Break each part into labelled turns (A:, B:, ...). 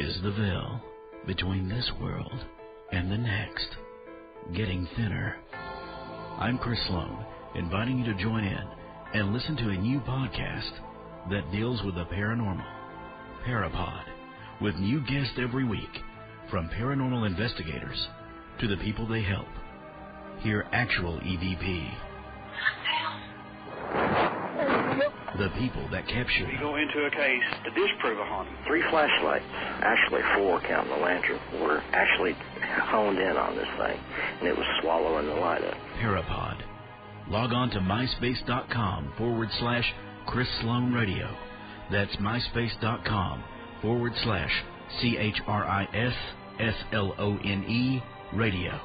A: is the veil between this world and the next getting thinner? I'm Chris Sloan, inviting you to join in and listen to a new podcast that deals with the paranormal, Parapod, with new guests every week, from paranormal investigators to the people they help. Hear actual EVP. The people that capture them.
B: You go into a case to disprove a haunting.
C: 3 flashlights, actually 4 counting the lantern, were actually honed in on this thing, and it was swallowing the light up.
A: Parapod. Log on to myspace.com/Chris Sloan Radio. That's myspace.com/ChrisSlone Radio.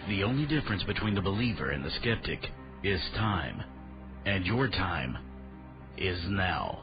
A: The only difference between the believer and the skeptic is time. And your time is now.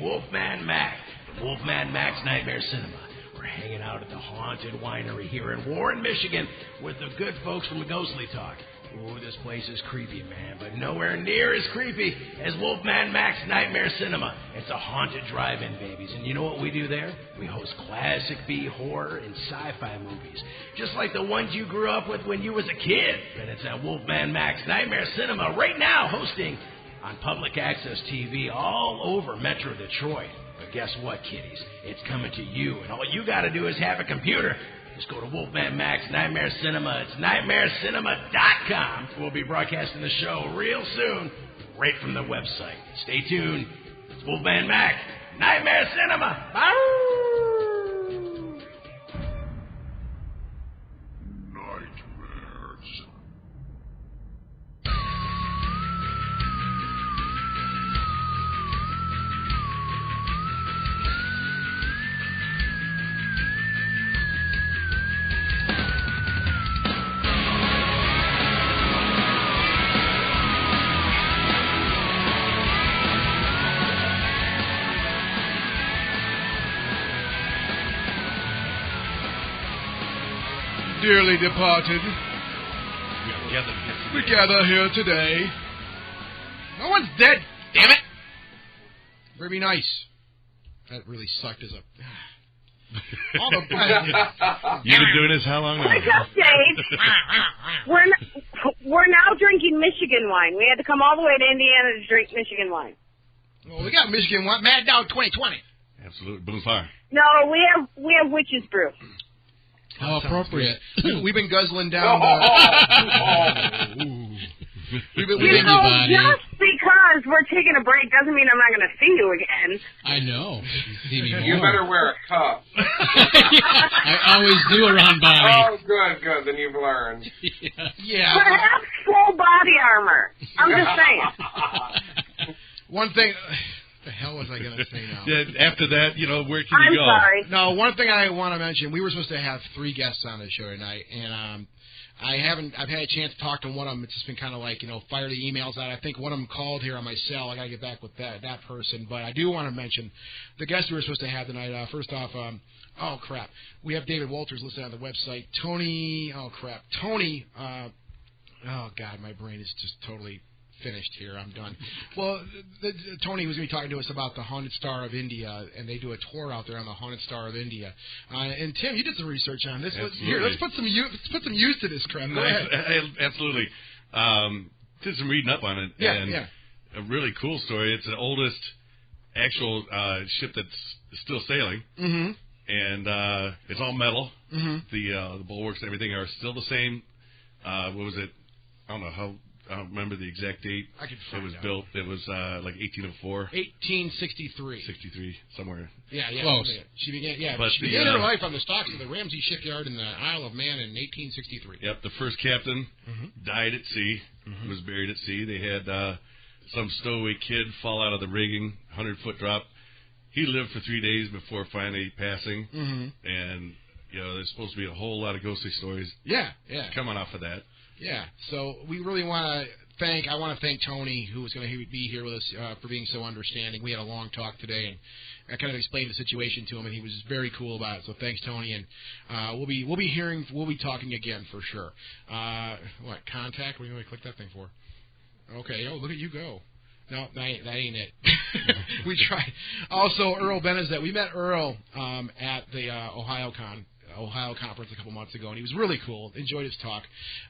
D: Wolfman Mac, the Wolfman Mac's Nightmare Cinema. We're hanging out at the Haunted Winery here in Warren, Michigan with the good folks from Ghostly Talk. Ooh, this place is creepy, man, but nowhere near as creepy as Wolfman Mac's Nightmare Cinema. It's a haunted drive-in, babies. And you know what we do there? We host classic B horror and sci-fi movies, just like the ones you grew up with when you was a kid. And it's at Wolfman Mac's Nightmare Cinema right now, hosting on public access TV all over Metro Detroit. But guess what, kiddies? It's coming to you, and all you got to do is have a computer. Just go to Wolfman Mac's Nightmare Cinema. It's nightmarecinema.com. We'll be broadcasting the show real soon, right from the website. Stay tuned. It's Wolfman Mac, Nightmare Cinema.
E: Dearly departed, we gather here today. No one's dead, damn it! Very nice. That really sucked as a... All the
F: You've been doing this how long now?
G: Wake up, Dave. We're now drinking Michigan wine. We had to come all the way to Indiana to drink Michigan wine.
E: Well, we got Michigan wine. Mad Dog 2020.
F: Absolutely. Boom fire.
G: No, we have witch's brew.
E: How appropriate. We've been guzzling down...
G: Just because we're taking a break doesn't mean I'm not going to see you again.
H: I know.
I: You better wear a cup.
H: I always do around Bonnie.
I: Oh, good. Then you've learned.
E: Yeah.
G: Perhaps full body armor. I'm just saying.
E: One thing... the hell was I going to say now?
F: After that, where can you go?
G: I'm sorry.
E: No, one thing I want to mention, we were supposed to have 3 guests on the show tonight, and I've had a chance to talk to one of them. It's just been kind of like, fire the emails out. I think one of them called here on my cell. I got to get back with that person. But I do want to mention the guests we were supposed to have tonight. First off, oh, crap. We have David Walters listed on the website. Tony, oh, God, my brain is just totally... finished here. I'm done. Well, Tony was going to be talking to us about the Haunted Star of India, and they do a tour out there on the Haunted Star of India. And Tim, you did some research on this. Here, let's put some use to this crap. Go ahead.
F: Absolutely. Did some reading up on it.
E: Yeah.
F: A really cool story. It's the oldest actual ship that's still sailing.
E: Mm-hmm.
F: And it's all metal.
E: Mm-hmm.
F: The bulwarks and everything are still the same. What was it? I don't remember the exact date.
E: I could find
F: it was
E: out.
F: built. It was like 1804.
E: 1863.
F: 63, somewhere.
E: Yeah.
H: Close.
E: She began
F: But
E: she began her life on the stocks of the Ramsey Shipyard in the Isle of Man in 1863.
F: Yep, the first captain
E: Mm-hmm.
F: died at sea, was buried at sea. They had some stowaway kid fall out of the rigging, 100-foot drop. He lived for 3 days before finally passing.
E: Mm-hmm.
F: And, there's supposed to be a whole lot of ghostly stories coming off of that.
E: Yeah, so we really want to thank Tony, who was going to be here with us, for being so understanding. We had a long talk today, and I kind of explained the situation to him, and he was very cool about it. So thanks, Tony, and we'll be talking again for sure. Contact? What do you want to click that thing for? Okay. Oh, look at you go. No, that ain't it. We tried. Also, Earl Benazet. We met Earl at the Ohio conference a couple months ago, and he was really cool. Enjoyed his talk.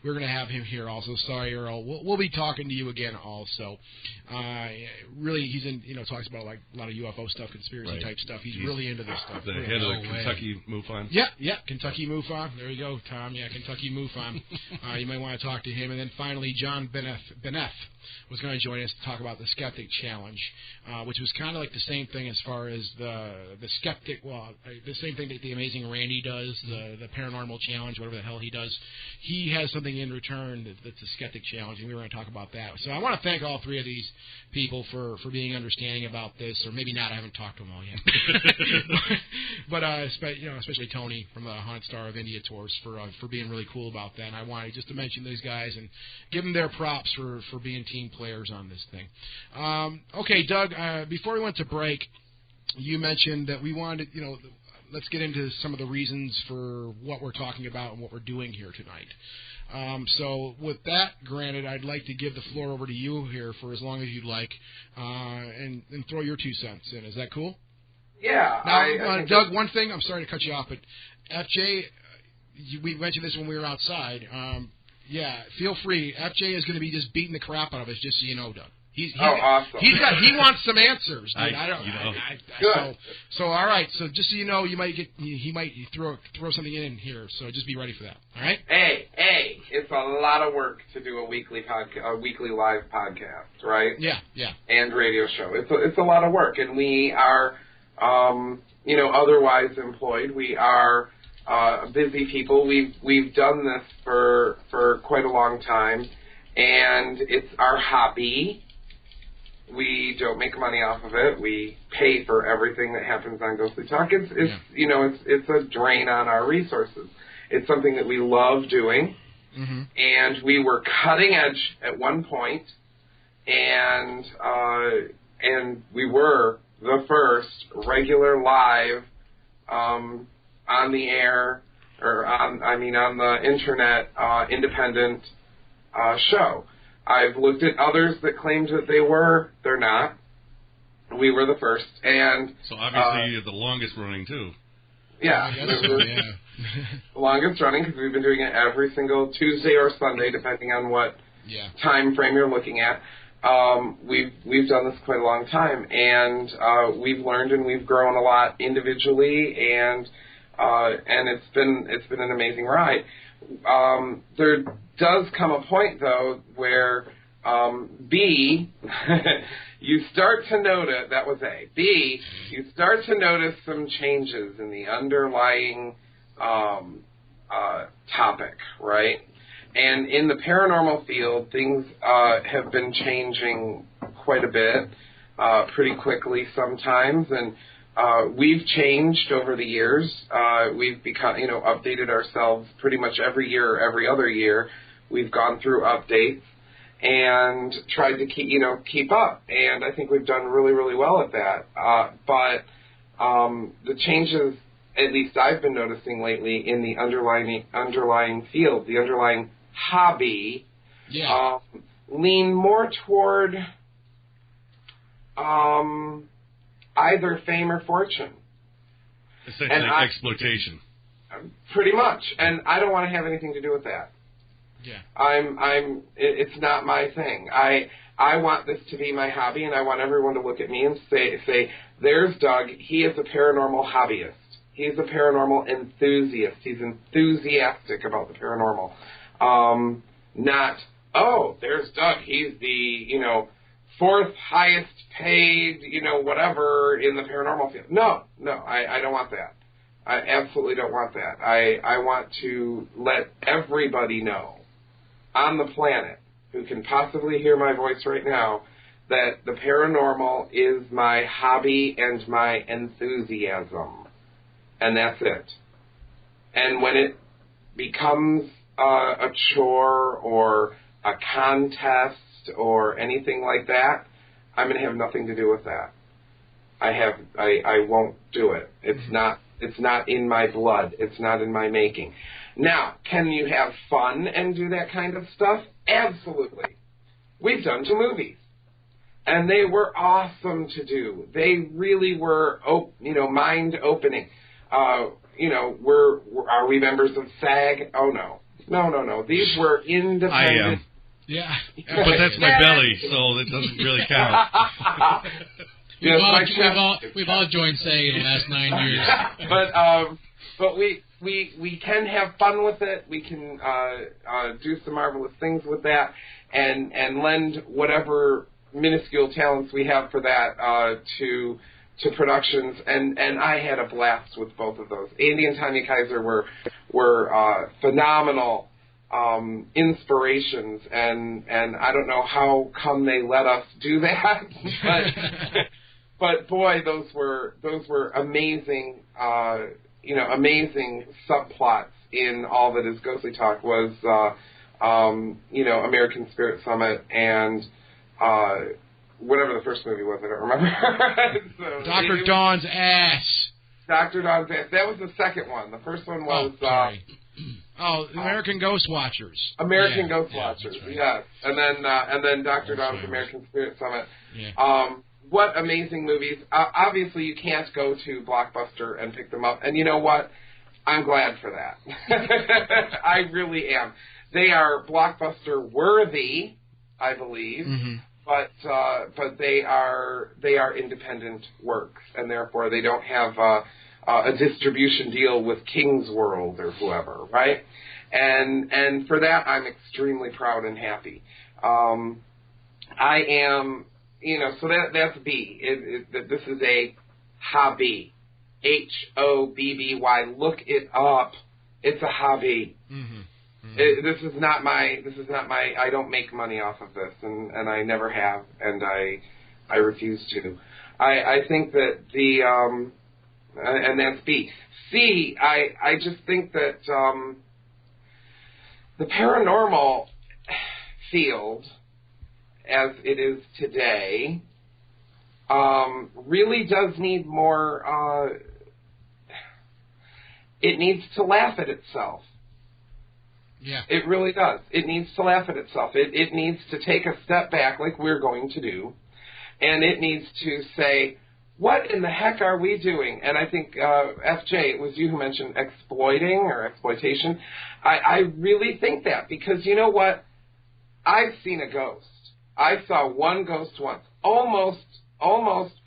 E: We're going to have him here also. Sorry, Earl. We'll be talking to you again also. Really, he's in, talks about like a lot of UFO stuff, conspiracy type stuff. He's really into this stuff.
F: The head of the Kentucky MUFON.
E: Yeah, Kentucky MUFON. There you go, Tom. Yeah, Kentucky MUFON. You might want to talk to him. And then finally, John Beneth was going to join us to talk about the Skeptic Challenge, which was kind of like the same thing as far as the Skeptic, the same thing that the Amazing Randy does, the Paranormal Challenge, whatever the hell he does. He has something in return that's the Skeptic Challenge, and we were going to talk about that. So I want to thank all 3 of these people for being understanding about this, or maybe not. I haven't talked to them all yet. But especially Tony from the Haunted Star of India tours for being really cool about that. And I wanted just to mention these guys and give them their props for being team players on this thing. Okay, Doug, before we went to break, you mentioned that we wanted, let's get into some of the reasons for what we're talking about and what we're doing here tonight. So with that granted, I'd like to give the floor over to you here for as long as you'd like, and throw your 2 cents in. Is that cool?
I: Yeah.
E: Now, Doug, one thing, I'm sorry to cut you off, but FJ, we mentioned this when we were outside. Yeah, feel free. FJ is going to be just beating the crap out of us, just so you know, Doug.
I: Awesome.
E: He wants some answers.
I: Good.
E: So all right. So just so you know, he might throw something in here. So just be ready for that. All right.
I: Hey, it's a lot of work to do a weekly live podcast, right?
E: Yeah.
I: And radio show. It's a lot of work, and we are, otherwise employed. We are busy people. We've done this for quite a long time, and it's our hobby. We don't make money off of it. We pay for everything that happens on Ghostly Talk. It's a drain on our resources. It's something that we love doing, and we were cutting edge at one point, and we were the first regular live on the air or on the internet independent show. I've looked at others that claimed that they were. They're not. We were the first, and
F: so obviously you're the longest running too.
I: Yeah, the longest running because we've been doing it every single Tuesday or Sunday, depending on what time frame you're looking at. We've done this quite a long time, and we've learned and we've grown a lot individually, and it's been an amazing ride. There does come a point, though, where you start to notice, that was A. B, you start to notice some changes in the underlying topic, right? And in the paranormal field, things have been changing quite a bit, pretty quickly sometimes, and we've changed over the years. We've become, updated ourselves pretty much every year or every other year. We've gone through updates and tried to keep up. And I think we've done really, really well at that. But the changes, at least I've been noticing lately in the underlying field, the underlying hobby, lean more toward either fame or fortune.
F: Essentially, exploitation.
I: Pretty much, and I don't want to have anything to do with that.
E: Yeah.
I: It's not my thing. I want this to be my hobby, and I want everyone to look at me and say, there's Doug. He is a paranormal hobbyist. He's a paranormal enthusiast. He's enthusiastic about the paranormal. Not, there's Doug. He's the, 4th highest paid, whatever in the paranormal field. No, I don't want that. I absolutely don't want that. I want to let everybody know on the planet who can possibly hear my voice right now that the paranormal is my hobby and my enthusiasm. And that's it. And when it becomes a chore or a contest or anything like that, I'm going to have nothing to do with that. I won't do it. It's not in my blood. It's not in my making. Now, can you have fun and do that kind of stuff? Absolutely. We've done 2 movies, and they were awesome to do. They really were, mind-opening. Are we members of SAG? Oh, no. No. These were independent.
F: I am.
E: Yeah.
F: But that's my belly, so that doesn't really count.
H: We've all joined SAG in the last 9 years.
I: But we can have fun with it. We can do some marvelous things with that, and lend whatever minuscule talents we have for that to productions. And I had a blast with both of those. Andy and Tanya Kaiser were phenomenal inspirations, and I don't know how come they let us do that, but boy, those were amazing, amazing subplots in all that is Ghostly Talk. Was American Spirit Summit and whatever the first movie was, I don't remember. So
E: Dr. Dawn's ass.
I: Dr. Dawn's ass. That was the second one. The first one was...
E: American Ghost Watchers.
I: American Ghost Watchers, right. Yes. And then Dr. Dawn's American Spirit Summit.
E: Yeah.
I: What amazing movies. Obviously, you can't go to Blockbuster and pick them up. And you know what? I'm glad for that. I really am. They are Blockbuster worthy, I believe, but they are independent works, and therefore they don't have a distribution deal with King's World or whoever, right? And for that, I'm extremely proud and happy. I am, so that's B. This is a hobby. HOBBY. Look it up. It's a hobby. This is not my. I don't make money off of this, and I never have, and I refuse to. I think that and that's B. C. I just think that the paranormal field, as it is today, really does need more. It needs to laugh at itself.
E: Yeah.
I: It really does. It needs to laugh at itself. It needs to take a step back like we're going to do, and it needs to say, what in the heck are we doing? And I think, FJ, it was you who mentioned exploiting or exploitation. I really think that, because you know what? I've seen a ghost. I saw one ghost once. Almost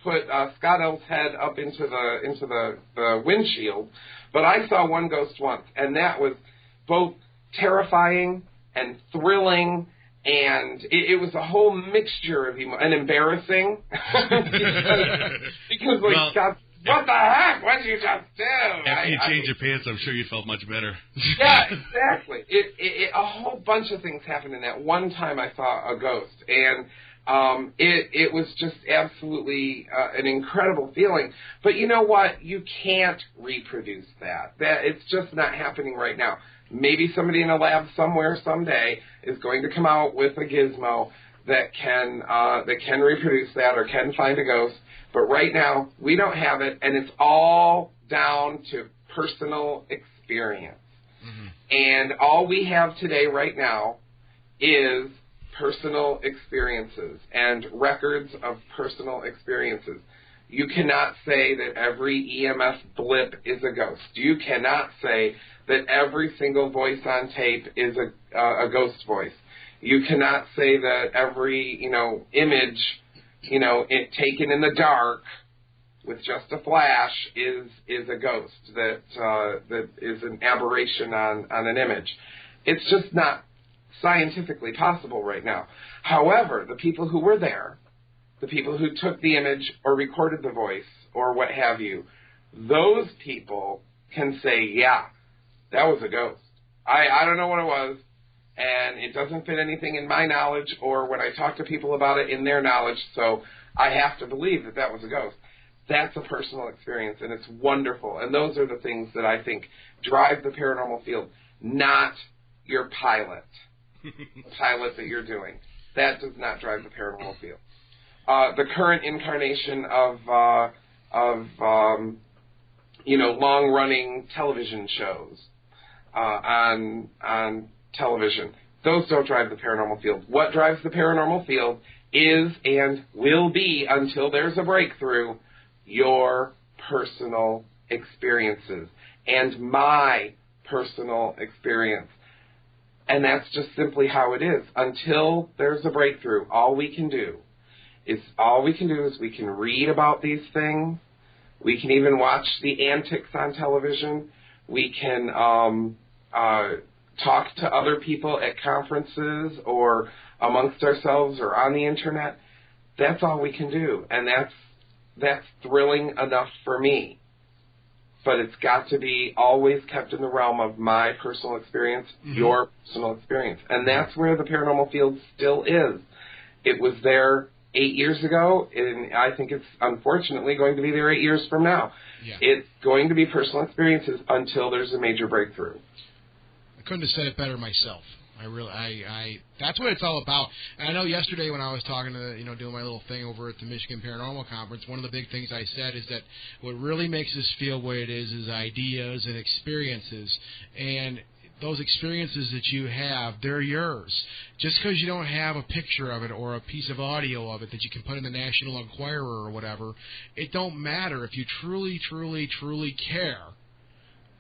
I: put Scott L's head up into the windshield, but I saw one ghost once, and that was both terrifying and thrilling, and it was a whole mixture of and embarrassing because like, Scott, what the heck? What did you just do?
F: After you change your pants, I'm sure you felt much better.
I: Yeah, exactly. A whole bunch of things happened in that one time I saw a ghost, and it was just absolutely an incredible feeling. But you know what? You can't reproduce that. It's just not happening right now. Maybe somebody in a lab somewhere someday is going to come out with a gizmo that can reproduce that or can find a ghost. But right now, we don't have it, and it's all down to personal experience. And all we have today right now is personal experiences and records of personal experiences. You cannot say that every EMF blip is a ghost. You cannot say that every single voice on tape is a ghost voice. You cannot say that every, image, taken in the dark with just a flash is a ghost, that is an aberration on an image. It's just not scientifically possible right now. However, the people who were there, the people who took the image or recorded the voice or what have you, those people can say, yeah, that was a ghost. I don't know what it was, and it doesn't fit anything in my knowledge or when I talk to people about it in their knowledge, so I have to believe that that was a ghost. That's a personal experience, and it's wonderful. And those are the things that I think drive the paranormal field, not your pilot, the pilot that you're doing. That does not drive the paranormal field. The current incarnation of long-running television shows on television, those don't drive the paranormal field. What drives the paranormal field is and will be, until there's a breakthrough, your personal experiences and my personal experience. And that's just simply how it is. Until there's a breakthrough, all we can do is we can read about these things. We can even watch the antics on television. We can talk to other people at conferences or amongst ourselves or on the internet. That's all we can do, and that's thrilling enough for me. But it's got to be always kept in the realm of my personal experience, your personal experience. And that's where the paranormal field still is. It was there 8 years ago, and I think it's unfortunately going to be there 8 years from now.
E: Yeah.
I: It's going to be personal experiences until there's a major breakthrough.
E: I couldn't have said it better myself. That's what it's all about. And I know yesterday when I was talking to, doing my little thing over at the Michigan Paranormal Conference, one of the big things I said is that what really makes us feel what it is ideas and experiences. And those experiences that you have, they're yours. Just because you don't have a picture of it or a piece of audio of it that you can put in the National Enquirer or whatever, it don't matter. If you truly, truly, truly care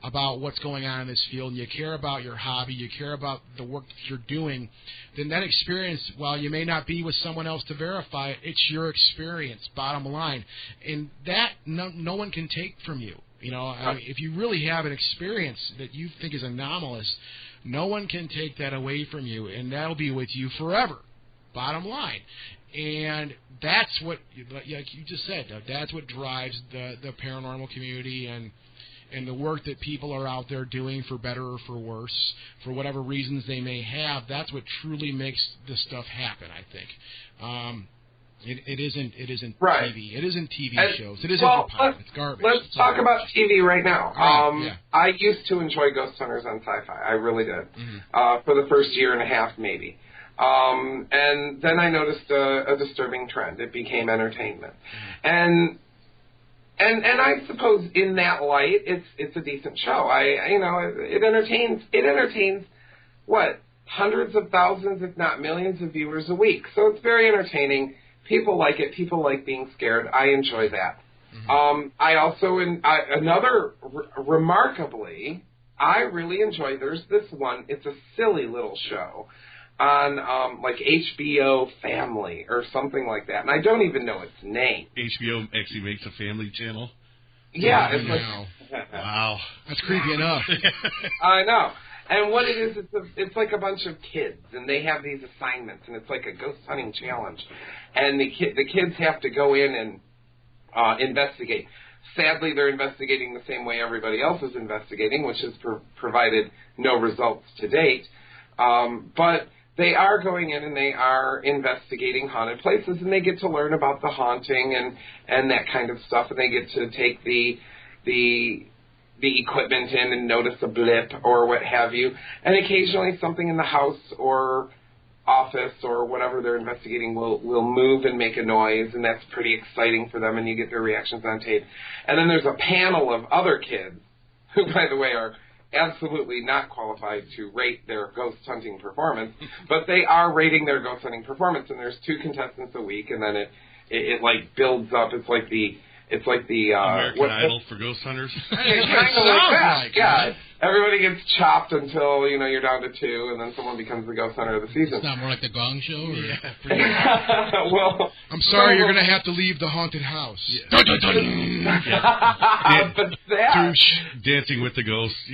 E: about what's going on in this field, and you care about your hobby, you care about the work that you're doing, then that experience, while you may not be with someone else to verify it, it's your experience, bottom line. And that no one can take from you. If you really have an experience that you think is anomalous, no one can take that away from you, and that'll be with you forever, bottom line. And that's what, like you just said, that's what drives the paranormal community and the work that people are out there doing, for better or for worse, for whatever reasons they may have. That's what truly makes this stuff happen, I think. It isn't
I: right.
E: TV. It isn't TV shows. It isn't it's garbage.
I: Let's talk about TV right now.
E: Right,
I: I used to enjoy Ghost Hunters on Sci-Fi. I really did. For the first year and a half, maybe. And then I noticed a disturbing trend. It became entertainment. And I suppose in that light, it's a decent show. It entertains what, hundreds of thousands, if not millions, of viewers a week. So it's very entertaining. People like it. People like being scared. I enjoy that. I also remarkably, I really enjoy. There's this one. It's a silly little show on like HBO Family or something like that, and I don't even know its name.
F: HBO actually makes a family channel.
I: Yeah,
F: wow,
E: that's creepy enough.
I: I know. And what it is, it's like a bunch of kids, and they have these assignments, and it's like a ghost hunting challenge, and the kids have to go in and investigate. Sadly, they're investigating the same way everybody else is investigating, which has provided no results to date. But they are going in and they are investigating haunted places, and they get to learn about the haunting and that kind of stuff, and they get to take the equipment in and notice a blip or what have you, and occasionally something in the house or office or whatever they're investigating will move and make a noise, and that's pretty exciting for them, and you get their reactions on tape. And then there's a panel of other kids who, by the way, are absolutely not qualified to rate their ghost hunting performance, but they are rating their ghost hunting performance, and there's 2 contestants a week, and then it like builds up. It's like the
F: American Idol for ghost hunters.
I: Yeah. Everybody gets chopped until you're down to 2, and then someone becomes the ghost hunter of the season.
H: It's not more like the Gong Show. Or?
I: Yeah. Well,
E: I'm sorry, you're going to have to leave the haunted house.
I: Yeah. But that
F: Dancing with the Ghosts,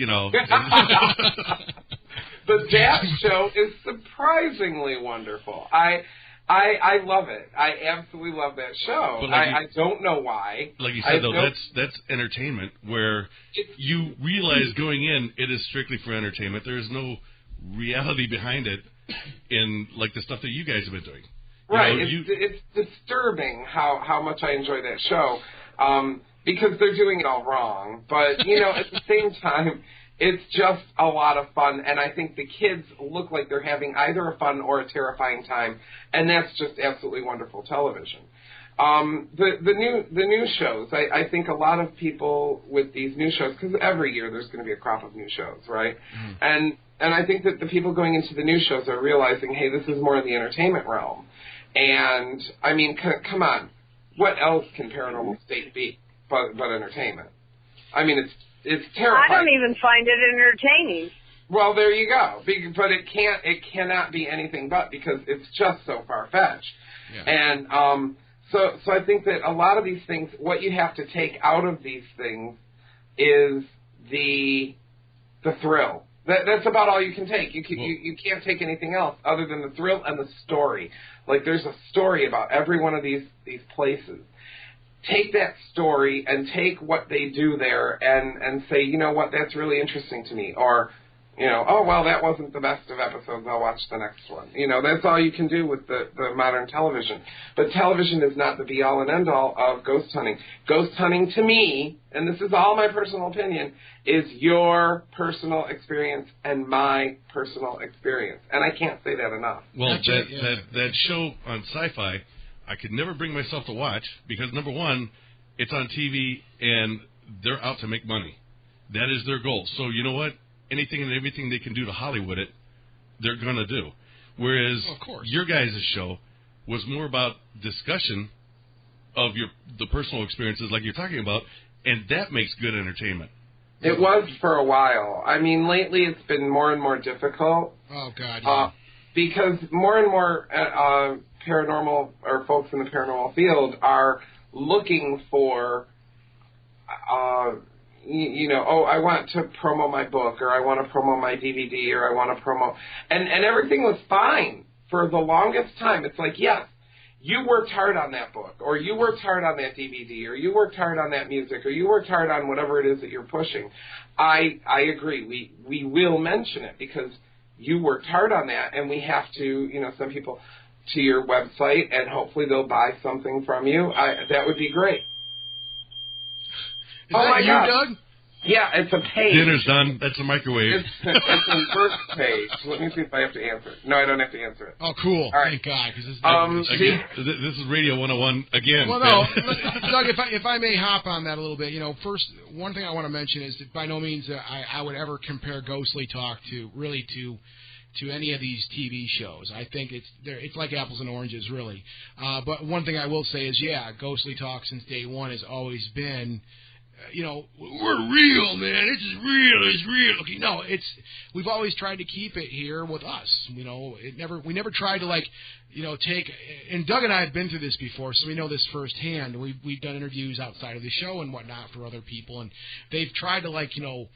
I: But that show is surprisingly wonderful. I love it. I absolutely love that show. But I don't know why.
F: Like you said, though, that's entertainment where you realize going in it is strictly for entertainment. There's no reality behind it in like the stuff that you guys have been doing.
I: Right. It's disturbing how much I enjoy that show because they're doing it all wrong. But, at the same time, it's just a lot of fun, and I think the kids look like they're having either a fun or a terrifying time, and that's just absolutely wonderful television. The new shows, I think a lot of people with these new shows, because every year there's going to be a crop of new shows, right? Mm. And I think that the people going into the new shows are realizing, hey, this is more in the entertainment realm. And, I mean, come on. What else can Paranormal State be but entertainment? I mean, it's terrifying.
G: I don't even find it entertaining.
I: Well, there you go. But it cannot be anything but because it's just so far-fetched. Yeah. And so I think that a lot of these things, what you have to take out of these things is the thrill. That's about all you can take. You can't take anything else other than the thrill and the story. Like there's a story about every one of these places. Take that story and take what they do there and say, you know what, that's really interesting to me. Or Oh, well, that wasn't the best of episodes, I'll watch the next one. That's all you can do with the modern television. But television is not the be-all and end-all of ghost hunting. Ghost hunting, to me, and this is all my personal opinion, is your personal experience and my personal experience. And I can't say that enough.
F: Well, that show on Sci-Fi, I could never bring myself to watch because, number one, it's on TV and they're out to make money. That is their goal. So you know what? Anything and everything they can do to Hollywood it, they're going to do. Whereas your guys' show was more about discussion of the personal experiences like you're talking about, and that makes good entertainment.
I: It was for a while. I mean, lately it's been more and more difficult.
E: Oh, God, yeah.
I: Because more and more paranormal, or folks in the paranormal field are looking for... I want to promo my book, or I want to promo my DVD, or I want to promo... And everything was fine for the longest time. It's like, yes, you worked hard on that book, or you worked hard on that DVD, or you worked hard on that music, or you worked hard on whatever it is that you're pushing. I agree. We will mention it because you worked hard on that, and we have to, send people to your website, and hopefully they'll buy something from you. That would be great.
E: Is that you,
I: God.
E: Doug?
I: Yeah, it's a page.
F: Dinner's done. That's a microwave.
I: It's a first page. Let me see if I have to answer it. No, I don't have to answer it.
E: Oh, cool.
I: All right.
E: Thank God. Cause
F: this is Radio 101 again.
E: Well, no, Doug, if I may hop on that a little bit, first, one thing I want to mention is that by no means I would ever compare Ghostly Talk to any of these TV shows. I think it's like apples and oranges, really. But one thing I will say is, Ghostly Talk since day one has always been... we're real, man. This is real. It's real. Okay, no, we've always tried to keep it here with us. We never tried to take. And Doug and I have been through this before, so we know this firsthand. We've done interviews outside of the show and whatnot for other people, and they've tried to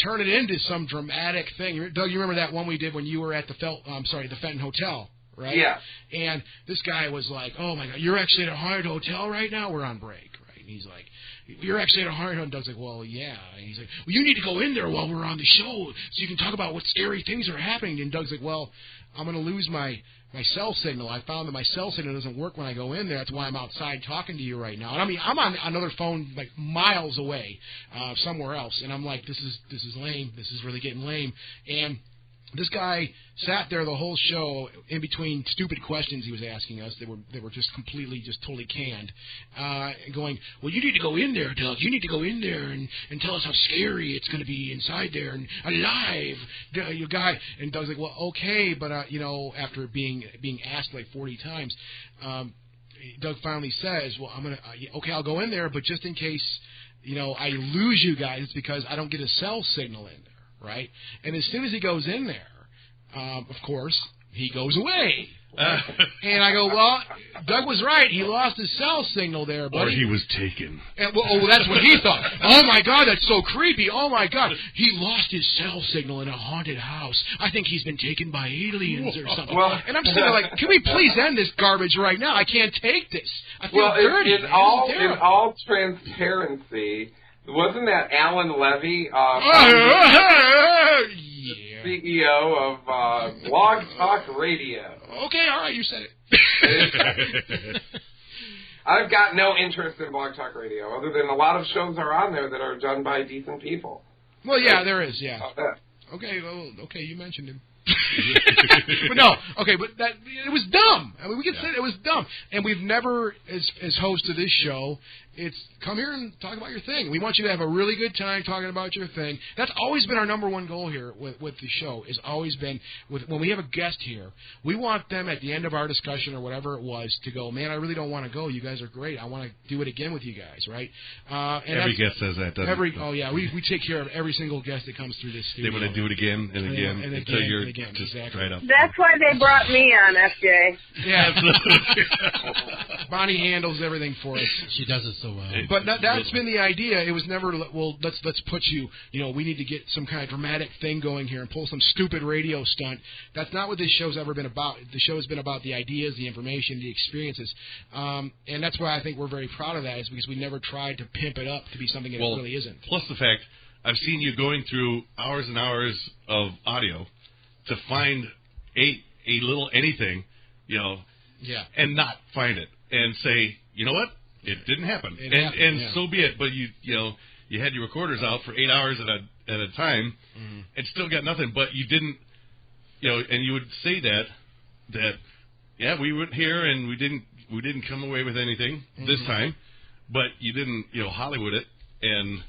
E: turn it into some dramatic thing. Doug, you remember that one we did when you were at the Fenton Hotel, right?
I: Yeah.
E: And this guy was like, "Oh my God, you're actually at a haunted hotel right now? We're on break, right?" And he's like, "You're actually at a haunted hotel." And Doug's like, "Well, yeah." And he's like, "Well, you need to go in there while we're on the show so you can talk about what scary things are happening." And Doug's like, "Well, I'm going to lose my cell signal. I found that my cell signal doesn't work when I go in there. That's why I'm outside talking to you right now." And I mean, I'm on another phone like miles away, somewhere else. And I'm like, this is lame. This is really getting lame. And this guy sat there the whole show in between stupid questions he was asking us. They were just completely, just totally canned, going, "Well, you need to go in there, Doug. You need to go in there and tell us how scary it's going to be inside there and alive, you guy." And Doug's like, "Well, okay, but after being asked like 40 times, Doug finally says, "Well, I'll go in there, but just in case, I lose you guys, it's because I don't get a cell signal in there." Right? And as soon as he goes in there, of course, he goes away. And I go, "Well, Doug was right. He lost his cell signal there, buddy."
F: Or he was taken.
E: And, that's what he thought. "Oh, my God, that's so creepy. Oh, my God. He lost his cell signal in a haunted house. I think he's been taken by aliens or something." And I'm sitting there like, can we please end this garbage right now? I can't take this. I feel dirty.
I: In all transparency... Wasn't that Alan Levy, CEO of Blog Talk Radio?
E: Okay, all right, you said it.
I: I've got no interest in Blog Talk Radio, other than a lot of shows are on there that are done by decent people.
E: Well, yeah, there is, yeah. Okay, you mentioned him. But no, okay, but it was dumb. I mean, we can say it was dumb. And we've never, as hosts of this show, it's come here and talk about your thing. We want you to have a really good time talking about your thing. That's always been our number one goal here with the show. Has always been when we have a guest here, we want them at the end of our discussion or whatever it was to go, "Man, I really don't want to go. You guys are great. I want to do it again with you guys." Right? And
F: every guest says that, doesn't it?
E: Oh yeah, we take care of every single guest that comes through this studio.
F: They want to do it again and again until you're just
E: exactly.
F: right up.
G: That's why they brought me on, FJ.
E: Yeah, Bonnie handles everything for us.
H: She does it so well.
E: But that's been the idea. It was never, well, let's put you, we need to get some kind of dramatic thing going here and pull some stupid radio stunt. That's not what this show's ever been about. The show has been about the ideas, the information, the experiences. And that's why I think we're very proud of that, is because we never tried to pimp it up to be something that it really isn't.
F: Plus the fact, I've seen you going through hours and hours of audio to find a little anything, and not find it and say, you know what, it didn't happen, and so be it. But you had your recorders out for 8 hours at a time, and still got nothing. But you didn't, and you would say that we went here and we didn't come away with anything this time, but you didn't Hollywood it and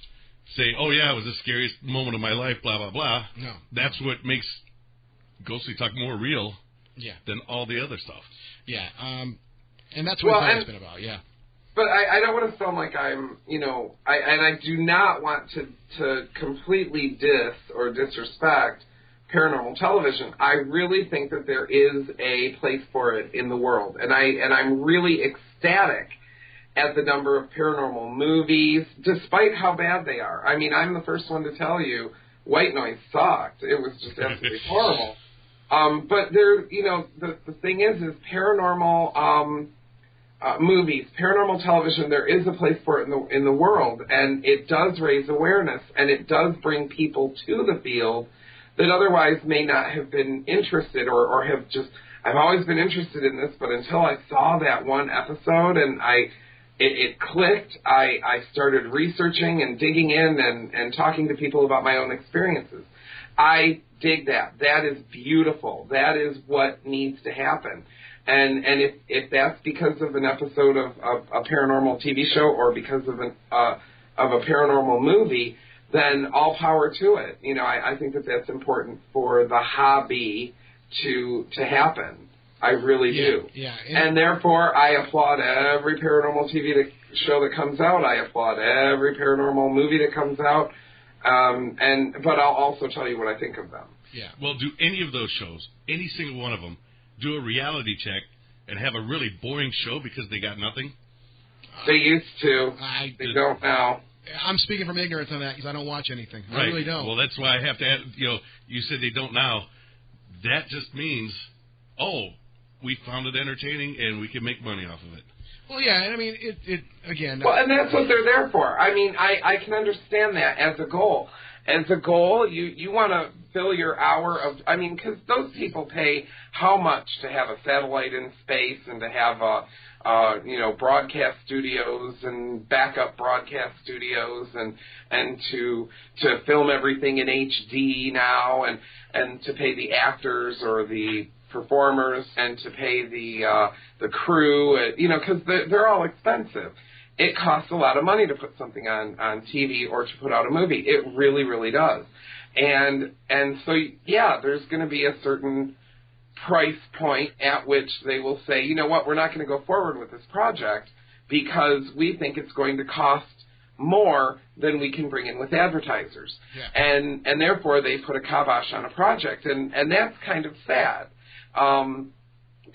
F: say, oh yeah, it was the scariest moment of my life, blah blah blah.
E: No,
F: that's what makes Ghostly Talk more real than all the other stuff.
E: Yeah, and that's what it's been about. Yeah.
I: But I don't want to sound like I'm, I do not want to completely diss or disrespect paranormal television. I really think that there is a place for it in the world, and I'm really ecstatic at the number of paranormal movies, despite how bad they are. I mean, I'm the first one to tell you, White Noise sucked. It was just absolutely horrible. But there, the thing is paranormal. Movies, paranormal television, there is a place for it in the world, and it does raise awareness, and it does bring people to the field that otherwise may not have been interested or have just, I've always been interested in this, but until I saw that one episode and it clicked, I started researching and digging in and talking to people about my own experiences. I dig that. That is beautiful. That is what needs to happen. And if that's because of an episode of a paranormal TV show or because of a paranormal movie, then all power to it. I think that that's important for the hobby to happen. I really do.
E: Yeah.
I: And therefore, I applaud every paranormal TV show that comes out. I applaud every paranormal movie that comes out. But I'll also tell you what I think of them.
F: Yeah. Well, do any of those shows, any single one of them, do a reality check and have a really boring show because they got nothing?
I: They used to. They don't now.
E: I'm speaking from ignorance on that because I don't watch anything.
F: Right.
E: I really don't.
F: Well, that's why I have to add, you said they don't now. That just means, we found it entertaining and we can make money off of it.
E: Well, yeah, I mean, it again.
I: Well, and that's what they're there for. I mean, I can understand that as a goal. As a goal, you want to fill your hour of, because those people pay how much to have a satellite in space and to have broadcast studios and backup broadcast studios and to film everything in HD now and to pay the actors or the performers and to pay the crew, because they're all expensive. It costs a lot of money to put something on TV or to put out a movie. It really, really does. And so, yeah, there's going to be a certain price point at which they will say, you know what, we're not going to go forward with this project because we think it's going to cost more than we can bring in with advertisers.
E: Yeah.
I: And therefore they put a kibosh on a project. And that's kind of sad.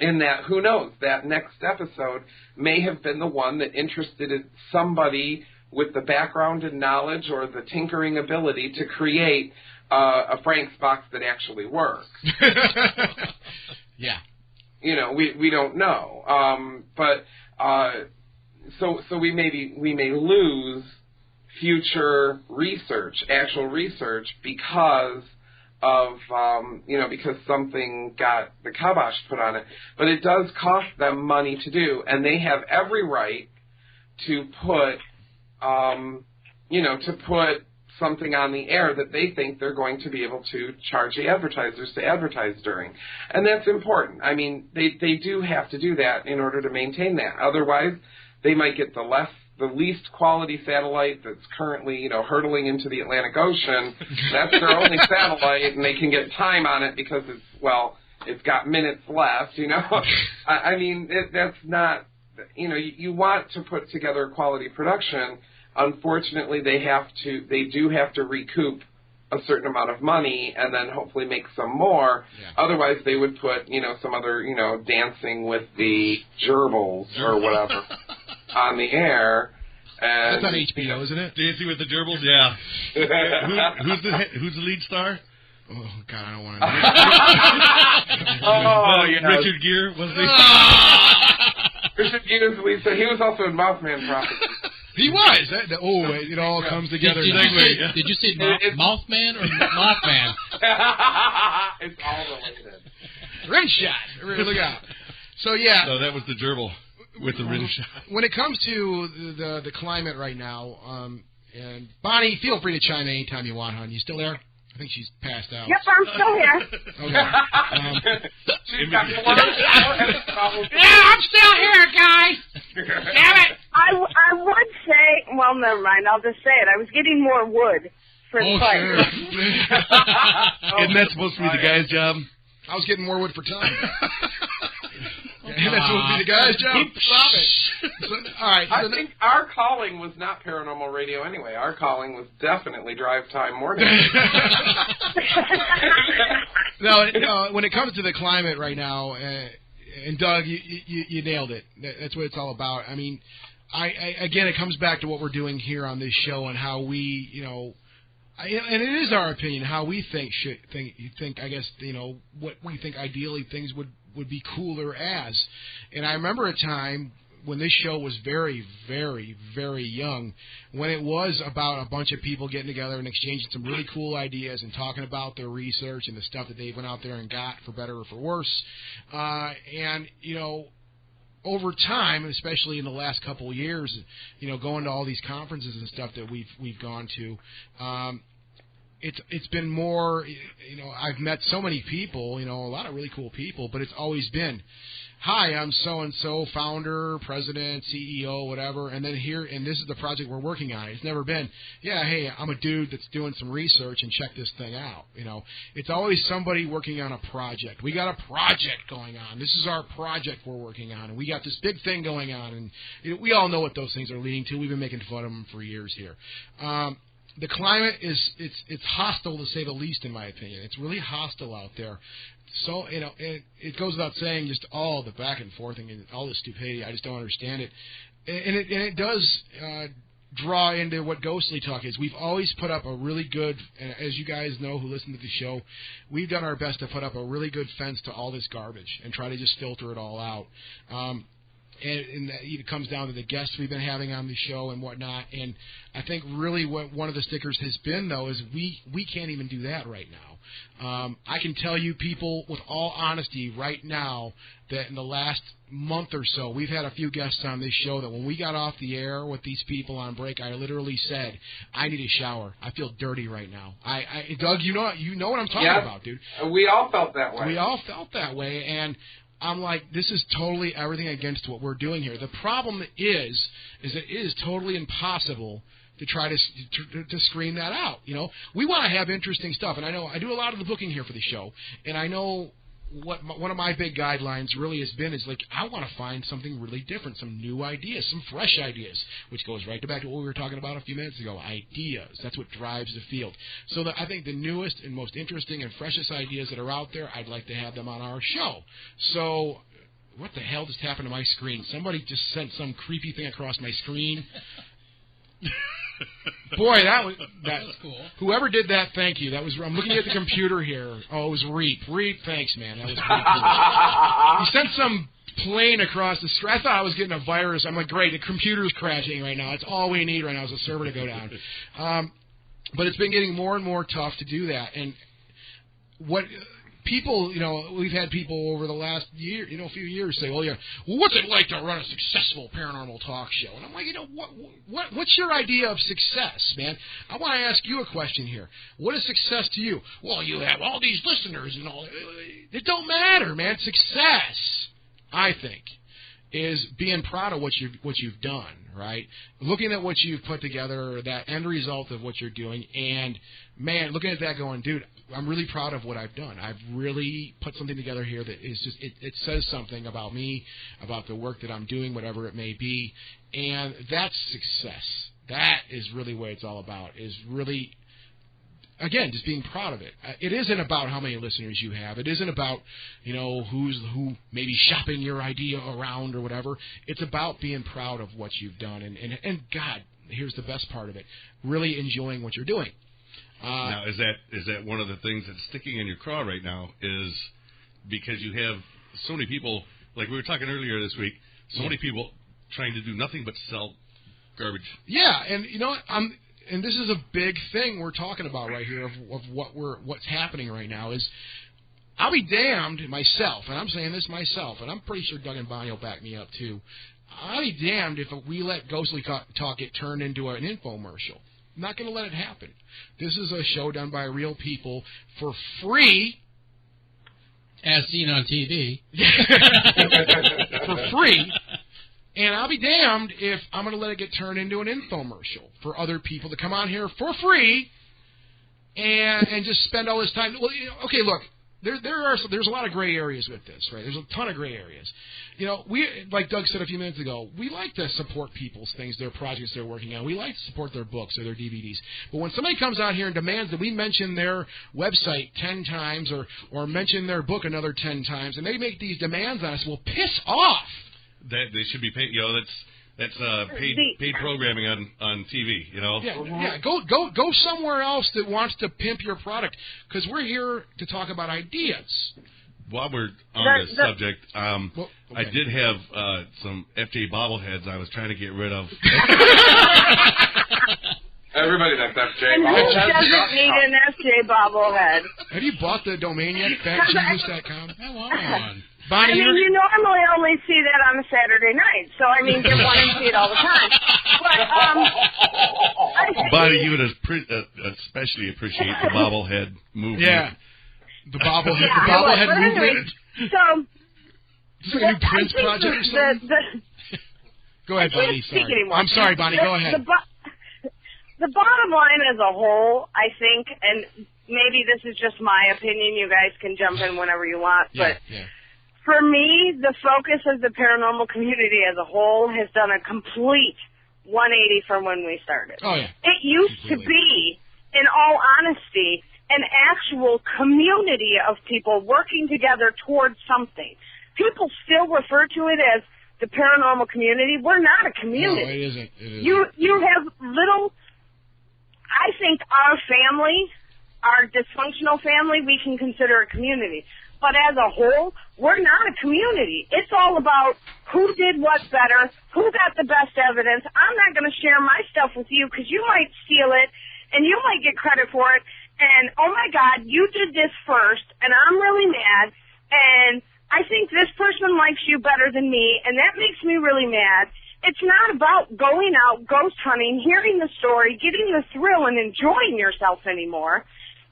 I: In that, who knows, that next episode may have been the one that interested somebody with the background and knowledge or the tinkering ability to create a Frank's box that actually works.
E: Yeah.
I: We don't know. So we may lose future research, actual research, because of because something got the kibosh put on it, but it does cost them money to do, and they have every right to put something on the air that they think they're going to be able to charge the advertisers to advertise during, and that's important. I mean, they do have to do that in order to maintain that. Otherwise, they might get the least quality satellite that's currently, hurtling into the Atlantic Ocean. That's their only satellite, and they can get time on it because it's got minutes left, I mean, that's not, you want to put together a quality production. Unfortunately, they do have to recoup a certain amount of money and then hopefully make some more. Yeah. Otherwise, they would put, some other, Dancing with the Gerbils or whatever on the air. And
E: that's on HBO, isn't it?
F: Dancing with the Gerbils, yeah. Who's the lead star?
E: Oh God, I don't want to know.
F: Richard Gere was the.
I: Richard Gere is the lead star. He was also in Mothman Prophecy.
E: He was. It all comes together.
H: Did you say Mouthman or Mothman?
I: It's all related.
E: Rim shot. Look out. So, yeah.
F: No, that was the gerbil with the rim shot.
E: When it comes to the climate right now, and Bonnie, feel free to chime in anytime you want, hon. You still there? I think she's passed out.
G: Yep, I'm still here.
E: Okay.
G: Yeah, I'm still here, guys. Damn it. I would say, well, never mind. I'll just say it. I was getting more wood for the fire.
F: Sure. Isn't that supposed to be the guy's job?
E: I was getting more wood for time. That's supposed to be the guy's job. Stop it. All right.
I: I think our calling was not paranormal radio anyway. Our calling was definitely drive time morning.
E: No, when it comes to the climate right now, and Doug, you nailed it. That's what it's all about. I mean, again, it comes back to what we're doing here on this show and how we, and it is our opinion how we think. I guess what we think ideally things would be cooler as. And I remember a time when this show was very, very, very young, when it was about a bunch of people getting together and exchanging some really cool ideas and talking about their research and the stuff that they went out there and got, for better or for worse. Over time, especially in the last couple of years, going to all these conferences and stuff that we've gone to, it's been more, I've met so many people, a lot of really cool people, but it's always been, hi, I'm so-and-so, founder, president, CEO, whatever, and then this is the project we're working on. It's never been, yeah, hey, I'm a dude that's doing some research and check this thing out. It's always somebody working on a project. We got a project going on. This is our project we're working on, and we got this big thing going on, and we all know what those things are leading to. We've been making fun of them for years here. The climate it's hostile, to say the least, in my opinion. It's really hostile out there. So, it goes without saying, just all the back and forth and all the stupidity. I just don't understand it. And it does draw into what Ghostly Talk is. We've always put up a really good, as you guys know who listen to the show, we've done our best to put up a really good fence to all this garbage and try to just filter it all out. And it comes down to the guests we've been having on the show and whatnot. And I think really what one of the stickers has been, though, is we can't even do that right now. I can tell you, people, with all honesty, right now, that in the last month or so, we've had a few guests on this show that when we got off the air with these people on break, I literally said, I need a shower. I feel dirty right now. Doug, you know what I'm talking about, dude.
I: We all felt that way.
E: We all felt that way, and I'm like, this is totally everything against what we're doing here. The problem is that it is totally impossible to try to screen that out. We want to have interesting stuff, and I know I do a lot of the booking here for the show, and I know what one of my big guidelines really has been is like, I want to find something really different, some new ideas, some fresh ideas, which goes right back to what we were talking about a few minutes ago. Ideas. That's what drives the field. So I think the newest and most interesting and freshest ideas that are out there, I'd like to have them on our show. So what the hell just happened to my screen? Somebody just sent some creepy thing across my screen. Boy, that was cool. Whoever did that, thank you. I'm looking at the computer here. Oh, it was Reap. Reap, thanks, man. That was pretty cool. He sent some plane across the screen. I thought I was getting a virus. I'm like, great, the computer's crashing right now. It's all we need right now is a server to go down. But it's been getting more and more tough to do that. And what people, we've had people over the last year, a few years say, well, what's it like to run a successful paranormal talk show? And I'm like, what's your idea of success, man? I want to ask you a question here. What is success to you? Well, you have all these listeners and all. It don't matter, man. Success, I think, is being proud of what you've done, right? Looking at what you've put together, that end result of what you're doing, and, man, looking at that going, dude, I'm really proud of what I've done. I've really put something together here that is just, it says something about me, about the work that I'm doing, whatever it may be, and that's success. That is really what it's all about, is really, again, just being proud of it. It isn't about how many listeners you have. It isn't about, who maybe shopping your idea around or whatever. It's about being proud of what you've done. And God, here's the best part of it, really enjoying what you're doing.
F: Now, is that one of the things that's sticking in your craw right now is because you have so many people, like we were talking earlier this week, so many people trying to do nothing but sell garbage.
E: Yeah, and you know what? And this is a big thing we're talking about right here of what's happening right now is I'll be damned myself, and I'm saying this myself, and I'm pretty sure Doug and Bonnie will back me up too. I'll be damned if we let Ghostly Talk get turned into an infomercial. I'm not going to let it happen. This is a show done by real people for free.
H: As seen on TV.
E: For free. And I'll be damned if I'm going to let it get turned into an infomercial for other people to come on here for free and just spend all this time. Well, okay, look, there's a lot of gray areas with this, right? There's a ton of gray areas. You know, we, like Doug said a few minutes ago, we like to support people's things, their projects they're working on. We like to support their books or their DVDs. But when somebody comes out here and demands that we mention their website 10 times or mention their book another 10 times, and they make these demands on us, well, piss off.
F: That they should be paid. You know, that's paid programming on TV. You know.
E: Yeah. Go somewhere else that wants to pimp your product, because we're here to talk about ideas.
F: While we're on this subject,
E: okay.
F: I did have some FJ bobbleheads I was trying to get rid of.
I: Everybody likes FJ
G: And who
I: bobbleheads.
G: doesn't need an FJ bobblehead?
E: Have you bought the domain yet? FatGenius.com?
H: I want one.
E: Bonnie,
G: I mean, you normally only see that on a Saturday night, so I mean, get one and see it all the time. But
F: Bonnie, you would especially appreciate the bobblehead movement.
E: Yeah, the bobblehead
G: but anyway,
E: movement.
G: So
E: Is this a new Prince project or something? Go ahead,
G: I can't
E: Bonnie.
G: speak
E: Sorry.
G: anymore.
E: I'm sorry, Bonnie. Go ahead.
G: The bottom line as a whole, I think, and maybe this is just my opinion, you guys can jump in whenever you want, but for me, the focus of the paranormal community as a whole has done a complete 180 from when we started.
E: Oh, yeah.
G: It used to be, in all honesty, an actual community of people working together towards something. People still refer to it as the paranormal community. We're not a community.
E: No, it isn't.
G: You have little, I think our family, our dysfunctional family, we can consider a community. But as a whole, we're not a community. It's all about who did what better, who got the best evidence. I'm not going to share my stuff with you because you might steal it and you might get credit for it. And, oh, my God, you did this first, and I'm really mad, and I think this person likes you better than me, and that makes me really mad. It's not about going out, ghost hunting, hearing the story, getting the thrill, and enjoying yourself anymore.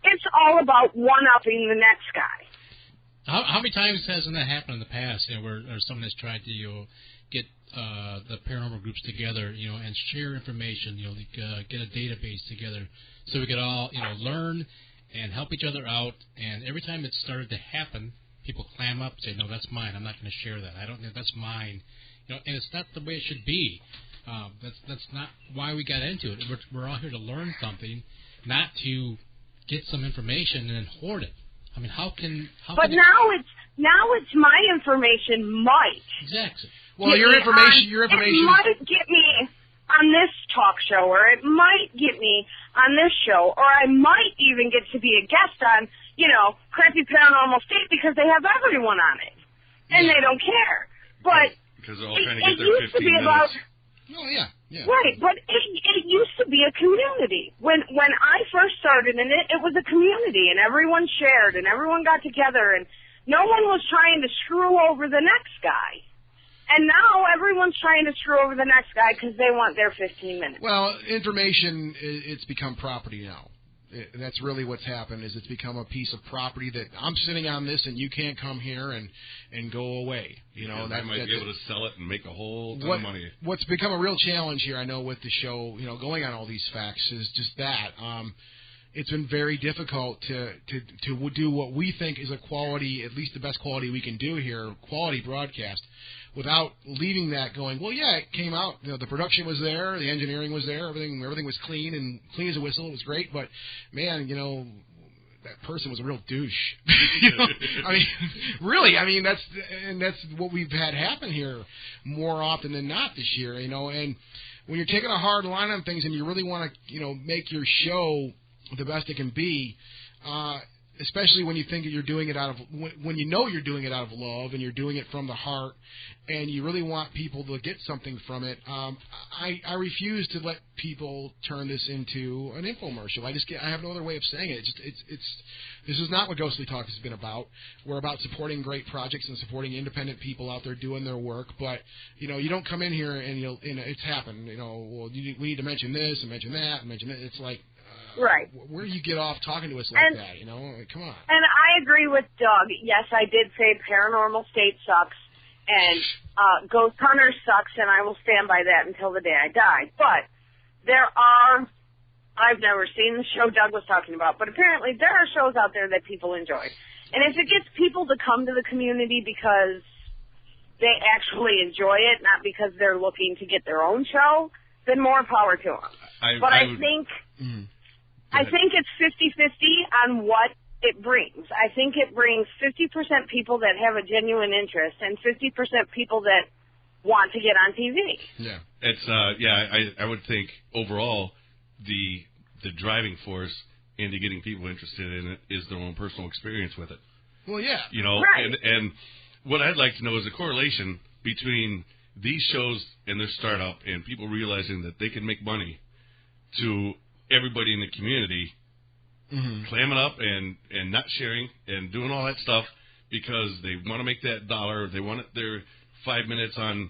G: It's all about one-upping the next guy.
H: How many times hasn't that happened in the past, where someone has tried to, get the paranormal groups together, and share information, get a database together so we could all, learn and help each other out. And every time it started to happen, people clam up and say, no, that's mine. I'm not going to share that. I don't think that's mine. And it's not the way it should be. That's not why we got into it. We're all here to learn something, not to get some information and then hoard it. I mean, now it's my information might. Exactly.
E: Well, your information.
G: It might get me on this talk show, or it might get me on this show, or I might even get to be a guest on, Crappy Paranormal State because they have everyone on it, and they don't care. But
F: because they're all trying to get their 15 minutes.
E: Oh yeah.
G: Right, but it used to be a community. When I first started in it, it was a community, and everyone shared, and everyone got together, and no one was trying to screw over the next guy. And now everyone's trying to screw over the next guy because they want their 15 minutes.
E: Well, information, it's become property now. That's really what's happened, is it's become a piece of property that I'm sitting on this and you can't come here and go away.
F: And I might be able to sell it and make a whole ton of money. What's
E: become a real challenge here, I know, with the show, going on all these facts, is just that. It's been very difficult to do what we think is a quality, at least the best quality we can do here, quality broadcast, without leaving that going, well, yeah, it came out, the production was there, the engineering was there, everything was clean as a whistle, it was great, but, man, that person was a real douche. I mean, really, that's what we've had happen here more often than not this year, and when you're taking a hard line on things and you really want to, make your show the best it can be, especially when you think that you're doing it out of, when you know you're doing it out of love and you're doing it from the heart, and you really want people to get something from it. I refuse to let people turn this into an infomercial. I have no other way of saying it. This is not what Ghostly Talk has been about. We're about supporting great projects and supporting independent people out there doing their work. But you don't come in here and it's happened. Well, we need to mention this and mention that and mention that. It's like.
G: Right.
E: Where do you get off talking to us like that? Come on.
G: And I agree with Doug. Yes, I did say Paranormal State sucks, and Ghost Hunter sucks, and I will stand by that until the day I die. But I've never seen the show Doug was talking about, but apparently there are shows out there that people enjoy. And if it gets people to come to the community because they actually enjoy it, not because they're looking to get their own show, then more power to them. I think it's 50-50 on what it brings. I think it brings 50% people that have a genuine interest and 50% people that want to get on TV.
F: Yeah. It's I would think overall the driving force into getting people interested in it is their own personal experience with it.
E: Well, yeah.
G: Right.
F: And what I'd like to know is a correlation between these shows and their startup and people realizing that they can make money to everybody in the community clamming up and not sharing and doing all that stuff because they want to make that dollar. They want their 5 minutes on,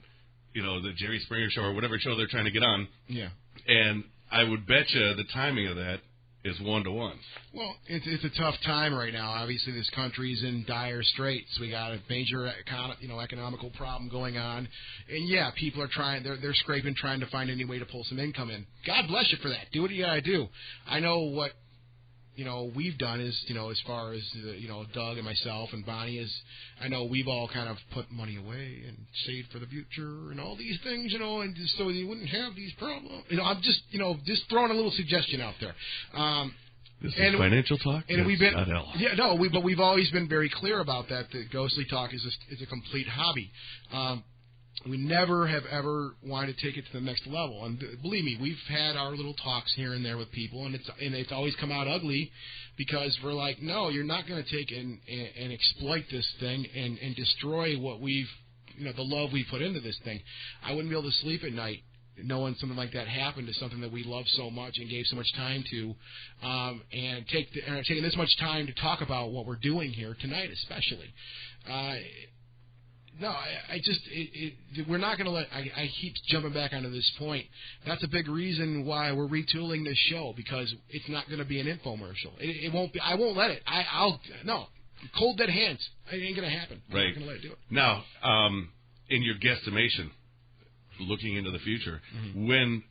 F: the Jerry Springer show or whatever show they're trying to get on.
E: Yeah.
F: And I would bet you the timing of that is 1-to-1.
E: Well, it's a tough time right now. Obviously, this country's in dire straits. We got a major economical problem going on, and yeah, people are trying. They're scraping, trying to find any way to pull some income in. God bless you for that. Do what you gotta do. I know what we've done is as far as Doug and myself and Bonnie is. I know we've all kind of put money away and saved for the future and all these things, and just so you wouldn't have these problems. I'm just just throwing a little suggestion out there.
F: This is Financial Talk.
E: And we've been, but we've always been very clear about that. That Ghostly Talk is a complete hobby. We never have ever wanted to take it to the next level. And believe me, we've had our little talks here and there with people, and it's always come out ugly because we're like, no, you're not going to take and exploit this thing and destroy what we've, the love we put into this thing. I wouldn't be able to sleep at night knowing something like that happened to something that we love so much and gave so much time to, and taking this much time to talk about what we're doing here tonight, especially. No, we're not going to let. I keep jumping back onto this point. That's a big reason why we're retooling this show because it's not going to be an infomercial. It won't be. I won't let it. No, cold dead hands. It ain't going to happen.
F: Right.
E: I'm not going to let it do it.
F: Now, in your guesstimation, looking into the future, when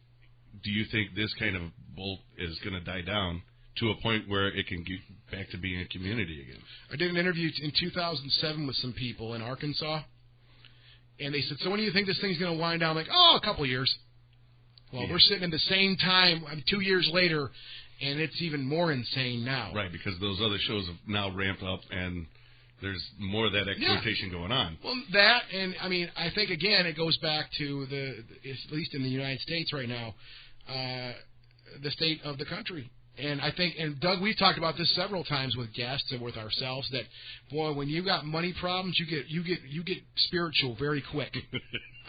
F: do you think this kind of bolt is going to die down to a point where it can get back to being a community again?
E: I did an interview in 2007 with some people in Arkansas. And they said, so when do you think this thing's going to wind down? I'm like, a couple of years. Well, we're sitting at the same time 2 years later, and it's even more insane now.
F: Right, because those other shows have now ramped up, and there's more of that exploitation going on.
E: Well, that, and, I think, again, it goes back to at least in the United States right now, the state of the country. And I think, and Doug, we've talked about this several times with guests and with ourselves. That boy, when you got money problems, you get spiritual very quick.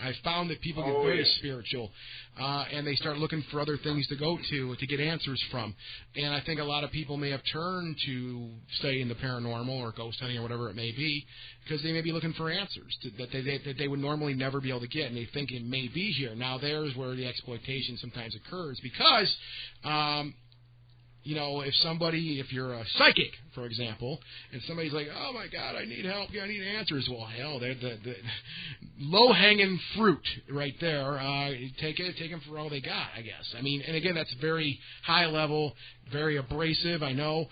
E: I found that people get very spiritual, and they start looking for other things to go to get answers from. And I think a lot of people may have turned to stay in the paranormal or ghost hunting or whatever it may be because they may be looking for answers that they would normally never be able to get, and they think it may be here. Now there's where the exploitation sometimes occurs because. If you're a psychic, for example, and somebody's like, oh, my God, I need help, I need answers. Well, hell, they're the low-hanging fruit right there. Take them for all they got, I guess. And again, that's very high level, very abrasive, I know,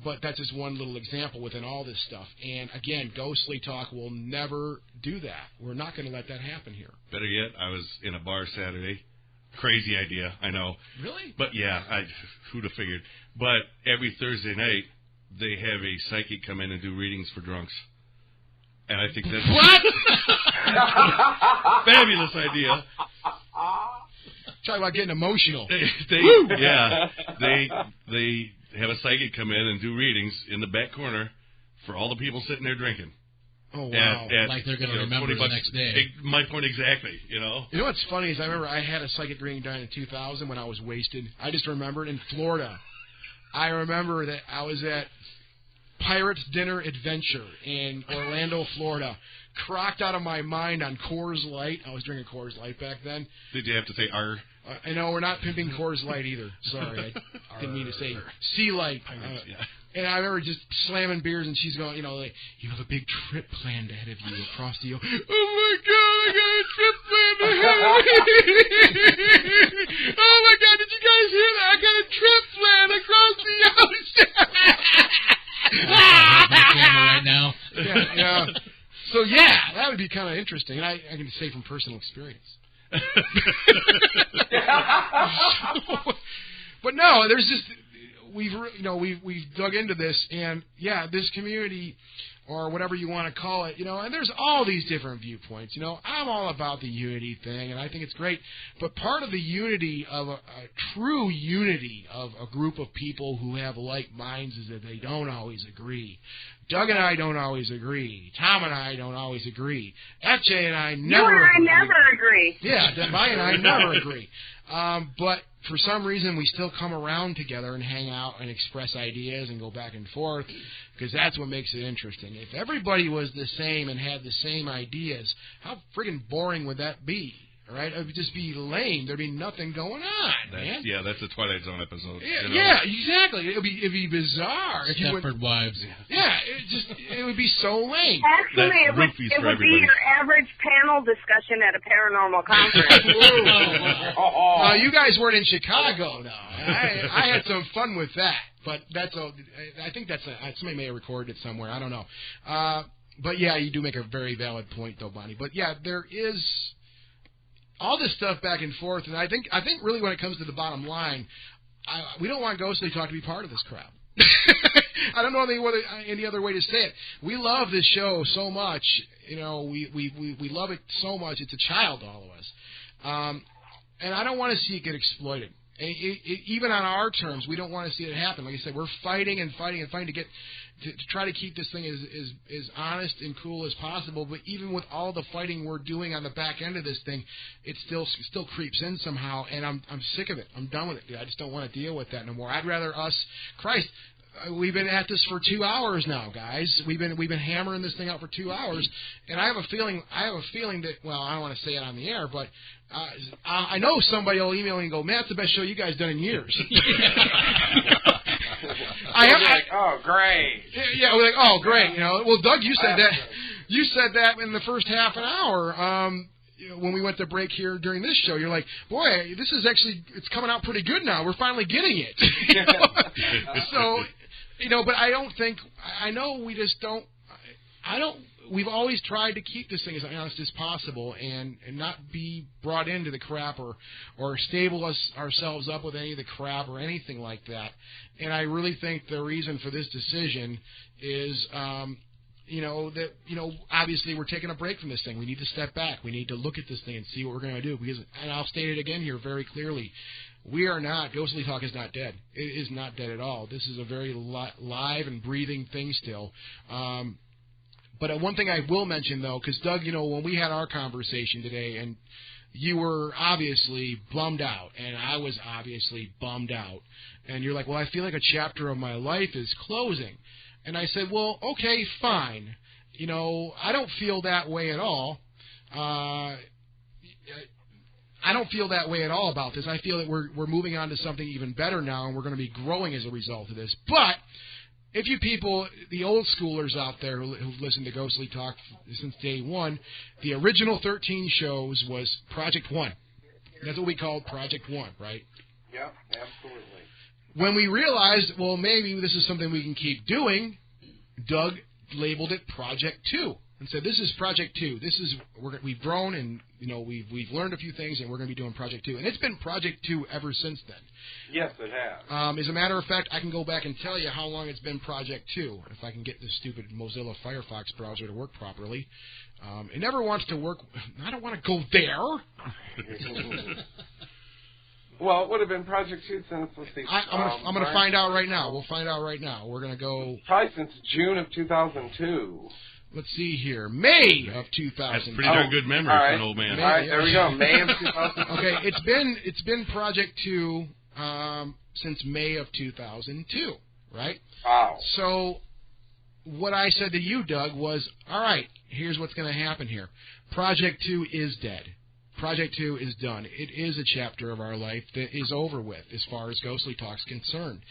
E: but that's just one little example within all this stuff. And, again, Ghostly Talk will never do that. We're not going to let that happen here.
F: Better yet, I was in a bar Saturday. Crazy idea, I know.
E: Really?
F: But yeah, who'd have figured? But every Thursday night, they have a psychic come in and do readings for drunks. And I think that's
E: what?
F: Fabulous idea.
E: Talk about getting emotional.
F: They have a psychic come in and do readings in the back corner for all the people sitting there drinking.
E: Oh, wow.
H: Like they're going to remember the next day.
F: My point exactly, You know
E: what's funny is I remember I had a psychic reading done in 2000 when I was wasted. I just remembered in Florida. I remember that I was at Pirates Dinner Adventure in Orlando, Florida. Crocked out of my mind on Coors Light. I was drinking Coors Light back then.
F: Did you have to say R?
E: I know, we're not pimping Coors Light either. Sorry, I didn't mean to say Sea Light. And I remember just slamming beers, and she's going, like, you have a big trip planned ahead of you across the ocean. Oh, my God, I got a trip planned ahead of me. Oh, my God, did you guys hear that? I got a trip planned across the ocean.
H: My camera right now.
E: Yeah. So, yeah, that would be kind of interesting. And I can say from personal experience. But no, there's just we've dug into this, and this community, or whatever you want to call it, and there's all these different viewpoints. I'm all about the unity thing, and I think it's great. But part of the unity of a true unity of a group of people who have like minds is that they don't always agree. Doug and I don't always agree. Tom and I don't always agree. FJ and I never
G: agree.
E: Yeah, Debbie and I never agree. But for some reason, we still come around together and hang out and express ideas and go back and forth, because that's what makes it interesting. If everybody was the same and had the same ideas, how friggin' boring would that be? Right? It would just be lame. There'd be nothing going on, man.
F: Yeah, that's a Twilight Zone episode.
E: Yeah, exactly. It'd be bizarre.
H: Stepford Wives.
E: Yeah, it would be so lame.
G: Actually, it would be your average panel discussion at a paranormal conference.
E: You guys weren't in Chicago, no. I had some fun with that, but I think somebody may have recorded it somewhere. I don't know. But yeah, you do make a very valid point, though, Bonnie. But yeah, there is all this stuff back and forth, and I think really when it comes to the bottom line, we don't want Ghostly Talk to be part of this crowd. I don't know any other way to say it. We love this show so much. We love it so much. It's a child to all of us. And I don't want to see it get exploited. Even on our terms, we don't want to see it happen. Like I said, we're fighting and fighting and fighting to try to keep this thing as honest and cool as possible. But even with all the fighting we're doing on the back end of this thing, it still creeps in somehow. And I'm sick of it. I'm done with it, dude. I just don't want to deal with that no more. I'd rather Christ. We've been at this for 2 hours now, guys. We've been hammering this thing out for 2 hours, and I have a feeling that, well, I don't want to say it on the air, but I know somebody will email me and go, "Man, that's the best show you guys done in years."
I: Oh, great.
E: Yeah, we're like, oh, great. Well, Doug, you said that. You said that in the first half an hour. When we went to break here during this show, you're like, boy, this is it's coming out pretty good now. We're finally getting it. So, but we've always tried to keep this thing as honest as possible and not be brought into the crap or stable ourselves up with any of the crap or anything like that. And I really think the reason for this decision is, obviously we're taking a break from this thing. We need to step back. We need to look at this thing and see what we're going to do. And I'll state it again here very clearly. Ghostly Talk is not dead. It is not dead at all. This is a very live and breathing thing still. But one thing I will mention, though, because, Doug, when we had our conversation today, and you were obviously bummed out, and I was obviously bummed out, and you're like, well, I feel like a chapter of my life is closing. And I said, well, okay, fine. I don't feel that way at all. I don't feel that way at all about this. I feel that we're moving on to something even better now, and we're going to be growing as a result of this. But if you people, the old schoolers out there who've listened to Ghostly Talk since day one, the original 13 shows was Project One. That's what we called Project One, right?
I: Yeah, absolutely.
E: When we realized, well, maybe this is something we can keep doing, Doug labeled it Project 2 and said, "This is Project 2. We've grown and we've learned a few things, and we're going to be doing Project 2." And it's been Project 2 ever since then.
I: Yes, it has.
E: As a matter of fact, I can go back and tell you how long it's been Project 2 if I can get this stupid Mozilla Firefox browser to work properly. It never wants to work. I don't want to go there.
I: Well, it would have been Project 2 since, let's see.
E: I'm going to find out right now. We'll find out right now. We're going to go...
I: Probably since June of 2002.
E: Let's see here. May of 2000.
F: That's pretty darn good memory for an old man.
I: All right, there we go. May of 2002.
E: Okay, it's been Project 2 since May of 2002, right?
I: Wow.
E: So what I said to you, Doug, was, all right, here's what's going to happen here. Project 2 is dead. Project 2 is done. It is a chapter of our life that is over with as far as Ghostly Talk's concerned.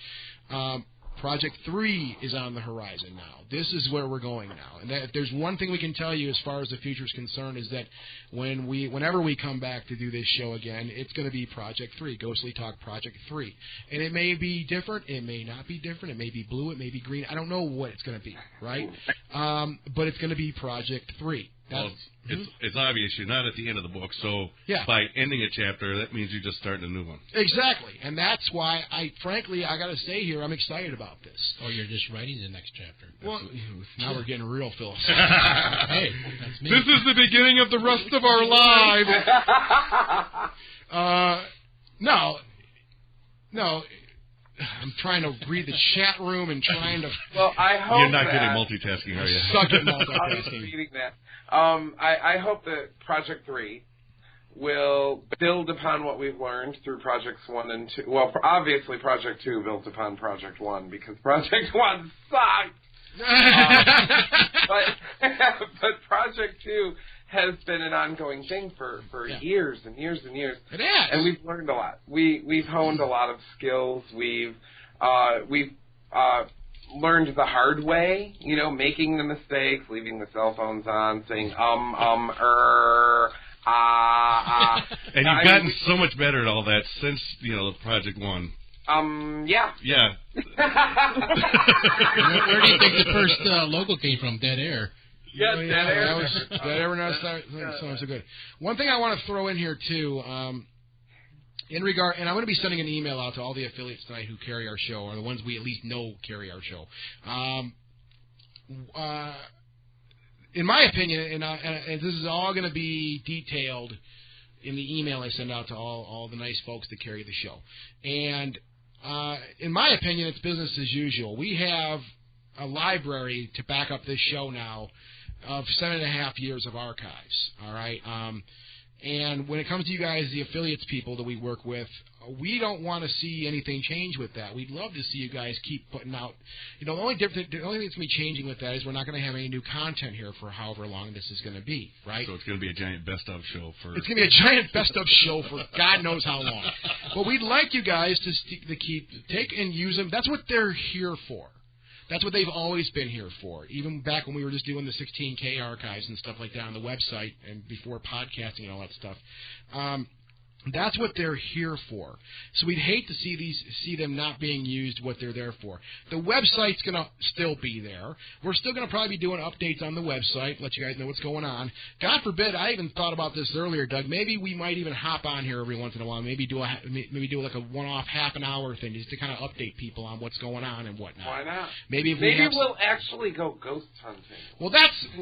E: Project 3 is on the horizon now. This is where we're going now. And if there's one thing we can tell you as far as the future is concerned is that whenever we come back to do this show again, it's going to be Project 3, Ghostly Talk Project 3. And it may be different. It may not be different. It may be blue. It may be green. I don't know what it's going to be, right? But it's going to be Project 3.
F: Well, it's obvious you're not at the end of the book, so by ending a chapter, that means you're just starting a new one.
E: Exactly, and that's why I got to say here, I'm excited about this.
H: Oh, you're just writing the next chapter.
E: Well, now we're getting real philosophical.
H: Hey, that's me.
E: This is the beginning of the rest of our lives. No. I'm trying to read the chat room and trying to...
I: Well, I hope
F: you're not good at multitasking, are you?
E: Suck at multitasking.
I: I was reading that. I hope that Project 3 will build upon what we've learned through Projects 1 and 2. Well, obviously Project 2 builds upon Project 1 because Project 1 sucked. But Project 2 has been an ongoing thing for years and years and years.
E: It has.
I: And we've learned a lot. We've honed a lot of skills. We've learned the hard way, making the mistakes, leaving the cell phones on, saying
F: And you've gotten so much better at all that since, Project 1.
I: Yeah.
F: Yeah.
H: Where do you think the first logo came from? Dead Air.
I: Yeah, Dead Air.
E: Dead Air sounds so good. One thing I want to throw in here, too, in regard, and I'm going to be sending an email out to all the affiliates tonight who carry our show, or the ones we at least know carry our show. In my opinion, and this is all going to be detailed in the email I send out to all the nice folks that carry the show. And in my opinion, it's business as usual. We have a library to back up this show now of 7.5 years of archives, all right? And when it comes to you guys, the affiliates people that we work with, we don't want to see anything change with that. We'd love to see you guys keep putting out. The only thing that's going to be changing with that is we're not going to have any new content here for however long this is going to be, right?
F: So it's going to be a giant best-of show for...
E: It's going to be a giant best-of show for God knows how long. But we'd like you guys to take and use them. That's what they're here for. That's what they've always been here for, even back when we were just doing the 16K archives and stuff like that on the website and before podcasting and all that stuff. That's what they're here for. So we'd hate to see them not being used what they're there for. The website's going to still be there. We're still going to probably be doing updates on the website, let you guys know what's going on. God forbid, I even thought about this earlier, Doug. Maybe we might even hop on here every once in a while. Maybe do like a one-off half-an-hour thing just to kind of update people on what's going on and whatnot.
I: Why not?
E: Maybe
I: we'll actually go ghost hunting.
E: Well,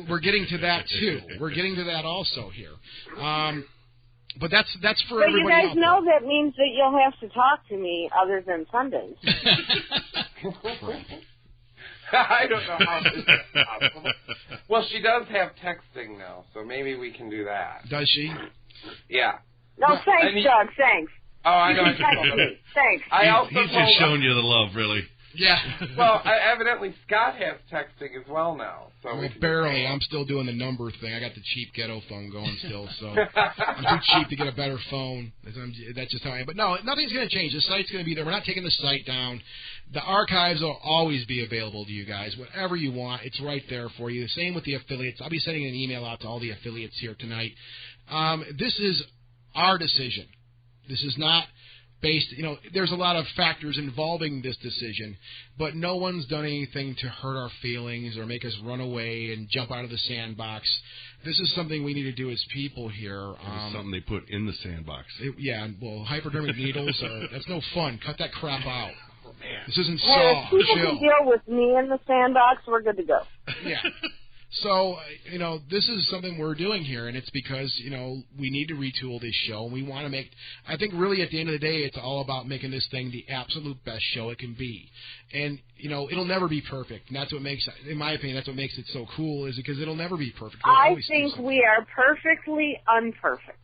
E: we're getting to that too. We're getting to that also here. But that's for
G: but
E: everybody.
G: But you guys know that means that you'll have to talk to me other than Sundays.
I: I don't know how this is possible. Well, she does have texting now, so maybe we can do that.
E: Does she?
I: Yeah.
G: No, thanks, Doug. Thanks.
I: Oh, I know.
G: Thanks.
F: He's just showing you the love, really.
E: Yeah.
I: Well, evidently Scott has texting as well now. So
E: barely. I'm still doing the number thing. I got the cheap ghetto phone going still, so I'm too cheap to get a better phone. That's just how I am. But no, nothing's going to change. The site's going to be there. We're not taking the site down. The archives will always be available to you guys. Whatever you want, it's right there for you. Same with the affiliates. I'll be sending an email out to all the affiliates here tonight. This is our decision. This is not based, there's a lot of factors involving this decision, but no one's done anything to hurt our feelings or make us run away and jump out of the sandbox. This is something we need to do as people here.
F: Something they put in the sandbox.
E: Hypodermic needles, that's no fun. Cut that crap out.
I: Oh, man.
E: This isn't
G: Saw. If people can deal with me in the sandbox, we're good to go.
E: Yeah. So, this is something we're doing here, and it's because, we need to retool this show, and we want to make, I think really at the end of the day, it's all about making this thing the absolute best show it can be. And, it'll never be perfect, and that's what makes, in my opinion, that's what makes it so cool, is because it'll never be perfect.
G: I think we are perfectly unperfect.